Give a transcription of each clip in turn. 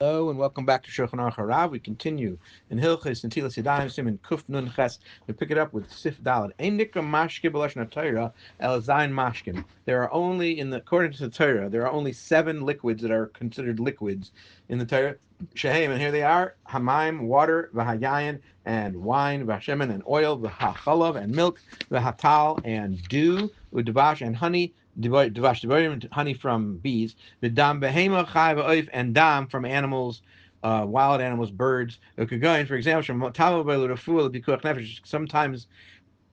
Hello and welcome back to Shulchan Aruch HaRav. We continue in Hilchos Netilas Yadaim Siman Kuf Nun Ches. We pick it up with Sif Dalad. Ein nikra mashke b'lashon haTorah el zayin mashkim. There are only according to the Torah, there are only 7 liquids that are considered liquids in the Torah. Shehem, and here they are: Hamaim, water, v'hayayin, and wine, v'hashemen, and oil, v'hachalav, and milk, v'hatal, and dew, udvash, and honey. Dvash, honey from bees, the dam behema chai v'oif, and dam from animals, wild animals, birds. Ukagain, for example, from tavo b'lurafua l'pikuach nefesh. Sometimes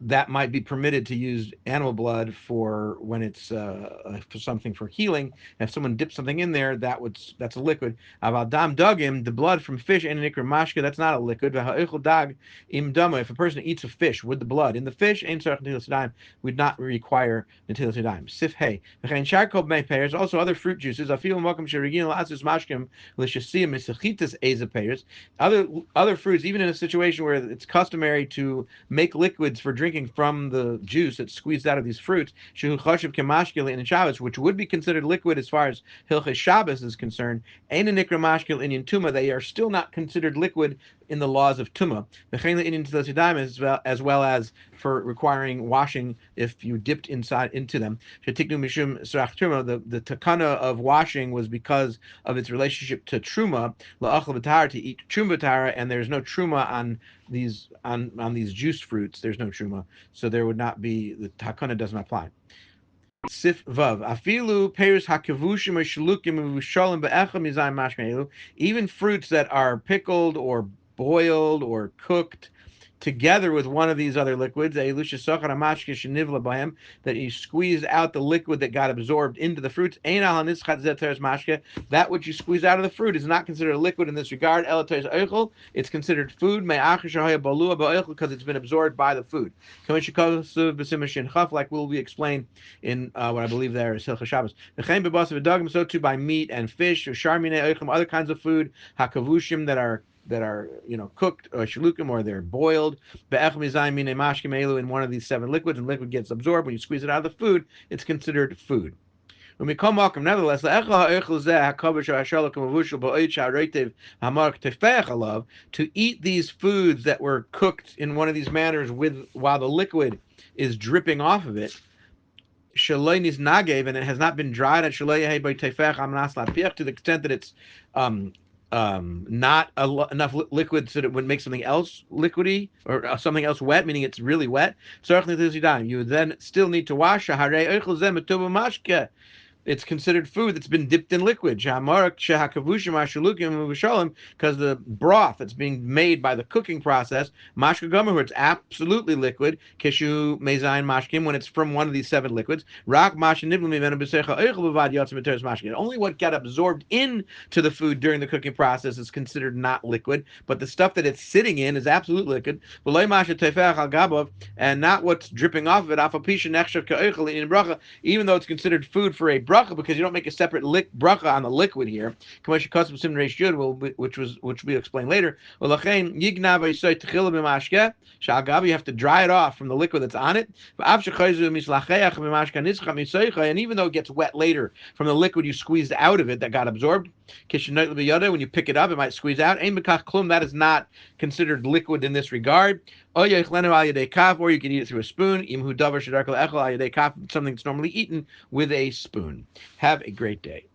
that might be permitted to use animal blood for when it's for something for healing. If someone dips something in there, that's a liquid. Avadam dagim, the blood from fish and nikra mashka, that's not a liquid. Dag im dama, if a person eats a fish with the blood in the fish, ein tzarich netilas yadayim, would not require netilas yadayim. Sif hey, v'chein sharkol b'mei pears, also other fruit juices. Afil makom sherigin la'asus mashkim l'shasiyim misachitas eza pears. Other fruits, even in a situation where it's customary to make liquids for drinking from the juice that's squeezed out of these fruits, which would be considered liquid as far as Hilchos Shabbos is concerned, they are still not considered liquid in the laws of Tumah, as well as for requiring washing if you dipped inside into them. The takana of washing was because of its relationship to truma, to eat truma, and there's no truma on these juiced fruits. There's no truma, so there would not be, the takana doesn't apply. Sif vav afilu peris hakavushim or shlukim uvushalim be'echam yizayim mashmeilu, even fruits that are pickled or boiled or cooked together with one of these other liquids, that you squeezed out the liquid that got absorbed into the fruits. That which you squeeze out of the fruit is not considered a liquid in this regard. It's considered food because it's been absorbed by the food. Like will be explained in what I believe there is Hilchos Shabbos. So too by meat and fish, or other kinds of food, hakavushim that are cooked, or shalukim, or they're boiled. In one of these 7 liquids, and liquid gets absorbed when you squeeze it out of the food, it's considered food. Nevertheless, to eat these foods that were cooked in one of these manners while the liquid is dripping off of it, and it has not been dried to the extent that it's not enough liquid so that it would make something else liquidy, or something else wet, meaning it's really wet. You would then still need to wash. It's considered food that's been dipped in liquid, because the broth that's being made by the cooking process, it's absolutely liquid, when it's from one of these 7 liquids. Only what got absorbed into the food during the cooking process is considered not liquid, but the stuff that it's sitting in is absolute liquid, and not what's dripping off of it, even though it's considered food for a bracha, because you don't make a separate bracha on the liquid here, which we explain later. You have to dry it off from the liquid that's on it. And even though it gets wet later from the liquid you squeezed out of it that got absorbed, when you pick it up, it might squeeze out. That is not considered liquid in this regard. Or you can eat it through a spoon. Something that's normally eaten with a spoon. Have a great day.